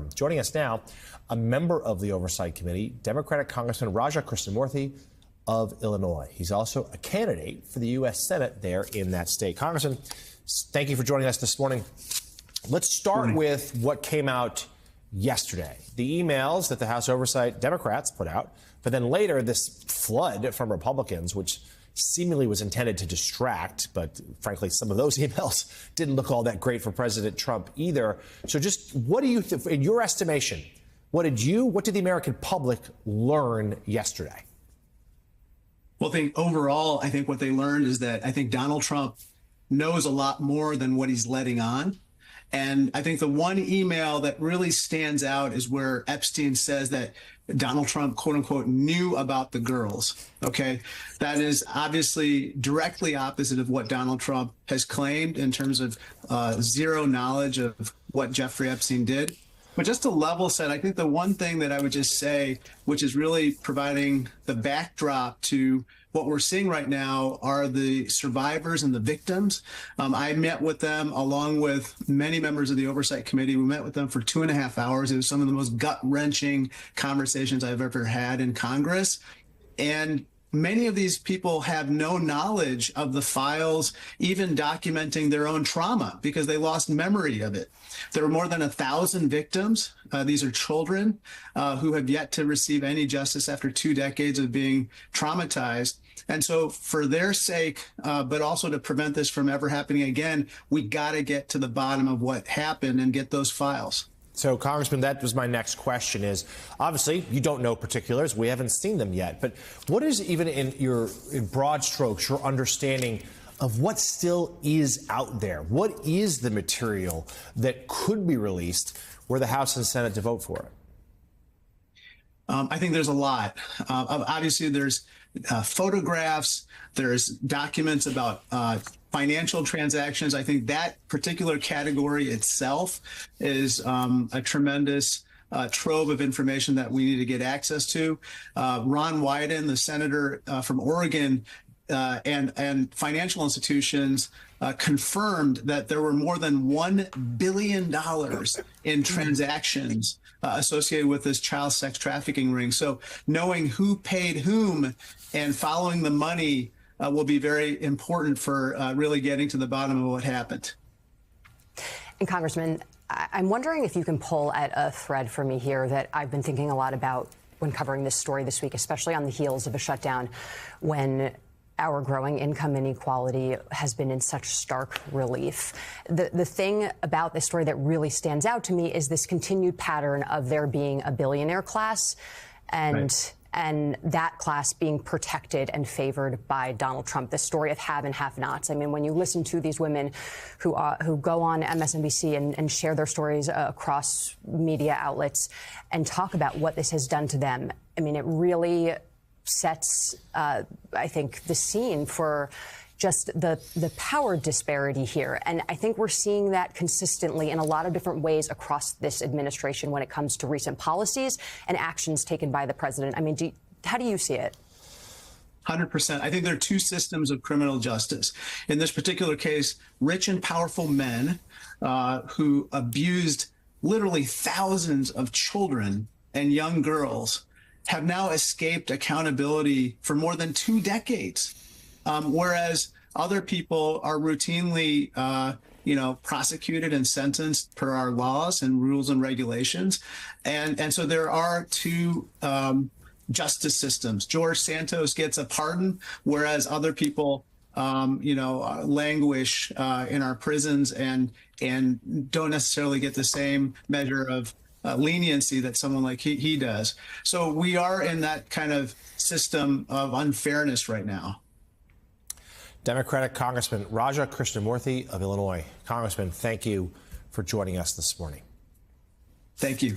term. Joining us now, a member of the Oversight Committee, Democratic Congressman Raja Krishnamoorthi of Illinois. He's also a candidate for the U.S. Senate there in that state. Congressman, thank you for joining us this morning. Let's start with what came out yesterday. The emails that the House Oversight Democrats put out, but then later this flood from Republicans, which seemingly was intended to distract, but frankly, some of those emails didn't look all that great for President Trump either. So just what do you think, in your estimation, what did the American public learn yesterday? Well, I think what they learned is that I think Donald Trump knows a lot more than what he's letting on. And I think the one email that really stands out is where Epstein says that Donald Trump, quote unquote, knew about the girls. OK, that is obviously directly opposite of what Donald Trump has claimed in terms of zero knowledge of what Jeffrey Epstein did. But just to level set, I think the one thing that I would just say, which is really providing the backdrop to what we're seeing right now, are the survivors and the victims. I met with them along with many members of the Oversight Committee. We met with them for 2.5 hours. It was some of the most gut-wrenching conversations I've ever had in Congress. And many of these people have no knowledge of the files, even documenting their own trauma because they lost memory of it. There were more than 1,000 victims. These are children who have yet to receive any justice after 2 decades of being traumatized. And so for their sake, but also to prevent this from ever happening again, we got to get to the bottom of what happened and get those files. So, Congressman, that was my next question is, obviously, you don't know particulars. We haven't seen them yet. But what is, even in broad strokes, your understanding of what still is out there? What is the material that could be released were the House and Senate to vote for it? I think there's a lot. Obviously, there's photographs, there's documents about financial transactions. I think that particular category itself is a tremendous trove of information that we need to get access to. Ron Wyden, the senator from Oregon, and financial institutions confirmed that there were more than $1 billion in transactions associated with this child sex trafficking ring. So knowing who paid whom and following the money will be very important for really getting to the bottom of what happened. And Congressman, I'm wondering if you can pull at a thread for me here that I've been thinking a lot about when covering this story this week, especially on the heels of a shutdown when our growing income inequality has been in such stark relief. The thing about this story that really stands out to me is this continued pattern of there being a billionaire class and that class being protected and favored by Donald Trump, the story of have and have-nots. I mean, when you listen to these women who go on MSNBC and share their stories across media outlets and talk about what this has done to them, I mean, it really sets, I think, the scene for just the power disparity here. And I think we're seeing that consistently in a lot of different ways across this administration when it comes to recent policies and actions taken by the president. I mean, how do you see it? 100%. I think there are two systems of criminal justice. In this particular case, rich and powerful men who abused literally thousands of children and young girls have now escaped accountability for more than 2 decades. Whereas other people are routinely, prosecuted and sentenced per our laws and rules and regulations. And so there are two justice systems. George Santos gets a pardon, whereas other people, languish in our prisons and don't necessarily get the same measure of leniency that someone like he does. So we are in that kind of system of unfairness right now. Democratic Congressman Raja Krishnamoorthi of Illinois. Congressman, thank you for joining us this morning. Thank you.